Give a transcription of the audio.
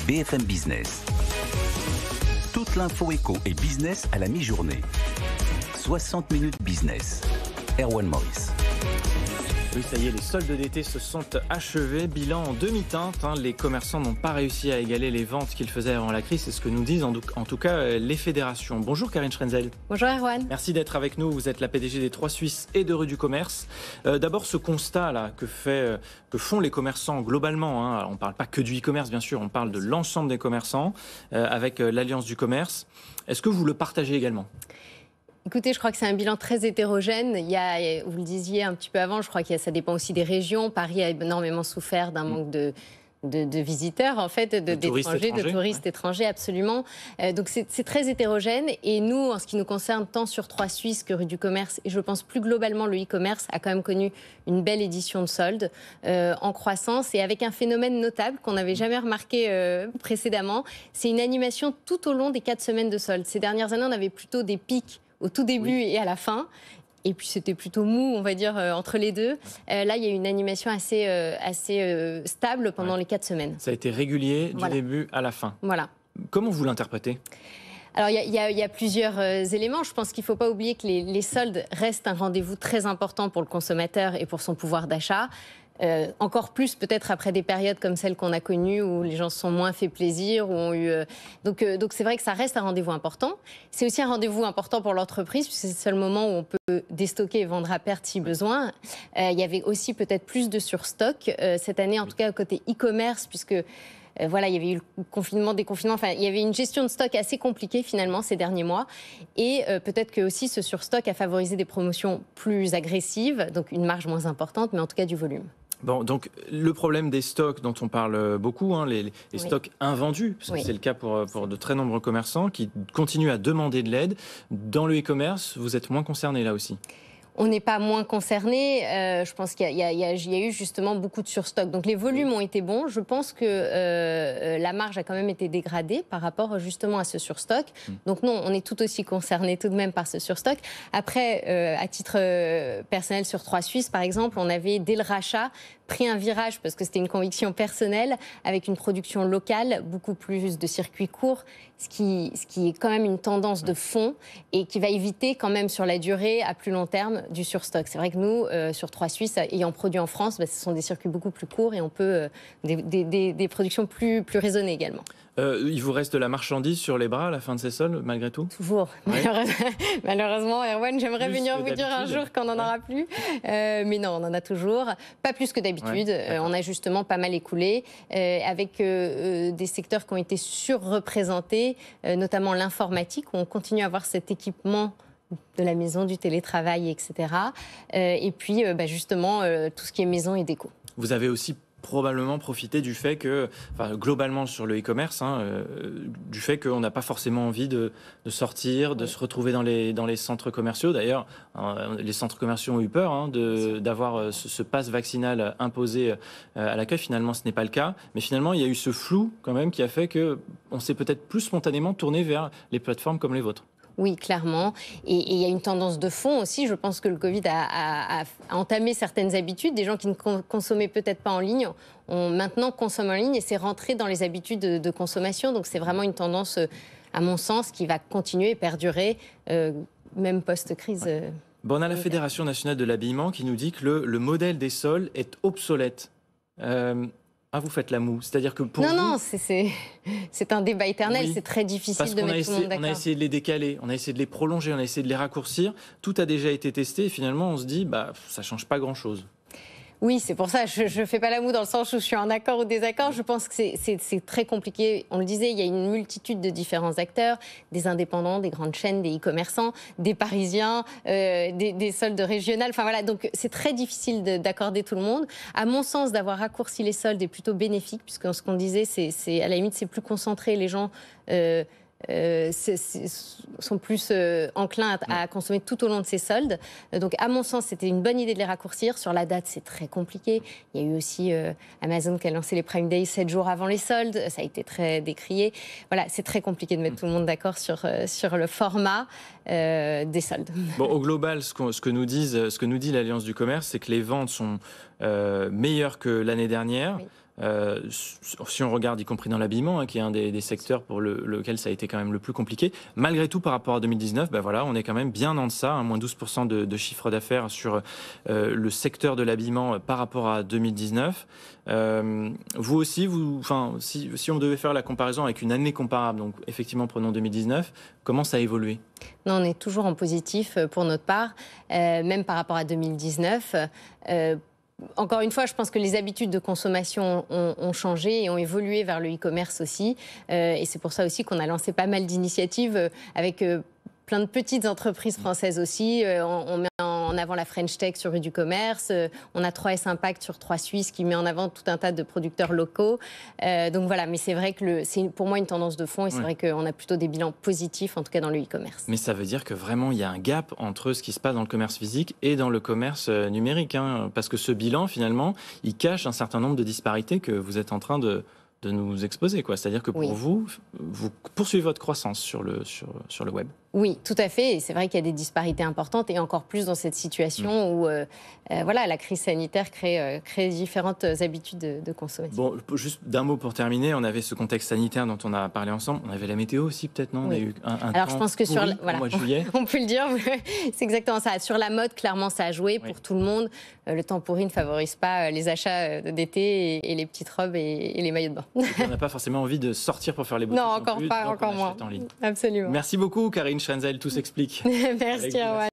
BFM Business. Toute l'info éco et business à la mi-journée. 60 minutes business. Erwan Maurice. Oui, ça y est, les soldes d'été se sont achevés. Bilan en demi-teinte. Les commerçants n'ont pas réussi à égaler les ventes qu'ils faisaient avant la crise. C'est ce que nous disent en tout cas les fédérations. Bonjour Karine Schrenzel. Bonjour Erwan. Merci d'être avec nous. Vous êtes la PDG des 3 Suisses et de Rue du Commerce. D'abord, ce constat-là que font les commerçants globalement. On ne parle pas que du e-commerce, bien sûr. On parle de l'ensemble des commerçants avec l'Alliance du commerce. Est-ce que vous le partagez également ? Écoutez, je crois que c'est un bilan très hétérogène. Il y a, vous le disiez un petit peu avant, je crois que ça dépend aussi des régions. Paris a énormément souffert d'un manque de visiteurs, en fait, d'étrangers, de touristes étrangers, absolument. Donc c'est très hétérogène. Et nous, en ce qui nous concerne, tant sur 3 Suisses que Rue du Commerce, et je pense plus globalement, le e-commerce a quand même connu une belle édition de soldes en croissance et avec un phénomène notable qu'on n'avait jamais remarqué précédemment. C'est une animation tout au long des 4 semaines de soldes. Ces dernières années, on avait plutôt des pics au tout début et à la fin. Et puis c'était plutôt mou, on va dire, entre les deux. Là, il y a une animation assez stable pendant les 4 semaines. Ça a été régulier du début à la fin. Voilà. Comment vous l'interprétez ? Alors, il y a plusieurs éléments. Je pense qu'il ne faut pas oublier que les soldes restent un rendez-vous très important pour le consommateur et pour son pouvoir d'achat. Encore plus peut-être après des périodes comme celles qu'on a connues où les gens se sont moins fait plaisir, où ont eu donc c'est vrai que ça reste un rendez-vous important. C'est aussi un rendez-vous important pour l'entreprise puisque c'est le seul moment où on peut déstocker et vendre à perte si besoin. Il y avait aussi peut-être plus de surstock cette année, en tout cas côté e-commerce, puisque voilà, il y avait eu le confinement, déconfinement, enfin, il y avait une gestion de stock assez compliquée finalement ces derniers mois. Et peut-être que aussi ce surstock a favorisé des promotions plus agressives, donc une marge moins importante, mais en tout cas du volume. Bon, donc le problème des stocks dont on parle beaucoup, les stocks invendus, parce que c'est le cas pour de très nombreux commerçants qui continuent à demander de l'aide. Dans le e-commerce, vous êtes moins concernés là aussi ? On n'est pas moins concerné. Je pense qu'il y a eu justement beaucoup de surstock. Donc les volumes ont été bons. Je pense que la marge a quand même été dégradée par rapport justement à ce surstock. Donc non, on est tout aussi concerné tout de même par ce surstock. Après, à titre personnel sur 3 Suisses, par exemple, on avait dès le rachat pris un virage parce que c'était une conviction personnelle avec une production locale, beaucoup plus de circuits courts, ce qui est quand même une tendance de fond et qui va éviter quand même sur la durée, à plus long terme, du surstock. C'est vrai que nous, sur 3 Suisses, ayant produit en France, ce sont des circuits beaucoup plus courts et on peut des productions plus raisonnées également. Il vous reste de la marchandise sur les bras à la fin de ces soldes, malgré tout ? Toujours. Ouais. Malheureusement, Erwan, j'aimerais venir vous dire un jour qu'on n'en aura plus. Mais non, on en a toujours. Pas plus que d'habitude. On a justement pas mal écoulé, avec des secteurs qui ont été surreprésentés, notamment l'informatique, où on continue à avoir cet équipement de la maison, du télétravail, etc. Et puis, justement, tout ce qui est maison et déco. Vous avez aussi probablement profiter du fait que, globalement sur le e-commerce, du fait qu'on n'a pas forcément envie de sortir, de se retrouver dans les centres commerciaux. D'ailleurs, les centres commerciaux ont eu peur d'avoir ce pass vaccinal imposé à l'accueil. Finalement, ce n'est pas le cas. Mais finalement, il y a eu ce flou quand même qui a fait qu'on s'est peut-être plus spontanément tourné vers les plateformes comme les vôtres. Oui, clairement. Et il y a une tendance de fond aussi. Je pense que le Covid a entamé certaines habitudes. Des gens qui ne consommaient peut-être pas en ligne, maintenant consomment en ligne et c'est rentré dans les habitudes de consommation. Donc c'est vraiment une tendance, à mon sens, qui va continuer et perdurer, même post-crise. Ouais. Bon, on a la Fédération nationale de l'habillement qui nous dit que le modèle des soldes est obsolète. Vous faites la moue, c'est-à-dire que pour Non, c'est un débat éternel, oui. C'est très difficile de mettre tout le monde d'accord. On a essayé de les décaler, on a essayé de les prolonger, on a essayé de les raccourcir, tout a déjà été testé et finalement on se dit, ça ne change pas grand-chose. Oui, c'est pour ça, je ne fais pas la moue dans le sens où je suis en accord ou désaccord. Je pense que c'est très compliqué. On le disait, il y a une multitude de différents acteurs, des indépendants, des grandes chaînes, des e-commerçants, des parisiens, des soldes régionales. Enfin voilà, donc c'est très difficile d'accorder tout le monde. À mon sens, d'avoir raccourci les soldes est plutôt bénéfique, puisque ce qu'on disait, c'est à la limite, c'est plus concentré. Les gens sont plus enclins à consommer tout au long de ces soldes. Donc, à mon sens, c'était une bonne idée de les raccourcir. Sur la date, c'est très compliqué. Il y a eu aussi Amazon qui a lancé les Prime Days 7 jours avant les soldes. Ça a été très décrié. Voilà, c'est très compliqué de mettre tout le monde d'accord sur le format des soldes. Bon, au global, ce que nous dit l'Alliance du commerce, c'est que les ventes sont meilleures que l'année dernière. Oui. si on regarde, y compris dans l'habillement, qui est un des secteurs pour lequel ça a été quand même le plus compliqué. Malgré tout, par rapport à 2019, voilà, on est quand même bien en deçà, moins 12% de chiffre d'affaires sur le secteur de l'habillement par rapport à 2019. Vous aussi, si on devait faire la comparaison avec une année comparable, donc effectivement prenons 2019, comment ça a évolué? Non, on est toujours en positif pour notre part, même par rapport à 2019. Encore une fois, je pense que les habitudes de consommation ont changé et ont évolué vers le e-commerce aussi. Et c'est pour ça aussi qu'on a lancé pas mal d'initiatives avec plein de petites entreprises françaises aussi. On met en avant la French Tech sur Rue du Commerce. On a 3S Impact sur 3 Suisse qui met en avant tout un tas de producteurs locaux. Donc voilà, mais c'est vrai que c'est pour moi une tendance de fond et c'est vrai qu'on a plutôt des bilans positifs, en tout cas dans le e-commerce. Mais ça veut dire que vraiment il y a un gap entre ce qui se passe dans le commerce physique et dans le commerce numérique. Parce que ce bilan, finalement, il cache un certain nombre de disparités que vous êtes en train de nous exposer, quoi. C'est-à-dire que pour vous poursuivez votre croissance sur le web. Oui, tout à fait. Et c'est vrai qu'il y a des disparités importantes et encore plus dans cette situation où voilà, la crise sanitaire crée différentes habitudes de consommation. Bon, juste d'un mot pour terminer, on avait ce contexte sanitaire dont on a parlé ensemble. On avait la météo aussi, peut-être, non? On a eu un Alors, temps je pense que pourri au mois de juillet. On peut le dire, c'est exactement ça. Sur la mode, clairement, ça a joué pour tout le monde. Le temps pourri ne favorise pas les achats d'été et les petites robes et les maillots de bain. On n'a pas forcément envie de sortir pour faire les boutiques. Non, encore pas, encore moins. Absolument. Merci beaucoup, Karine Schrenzel, tout s'explique. Merci, Erwan.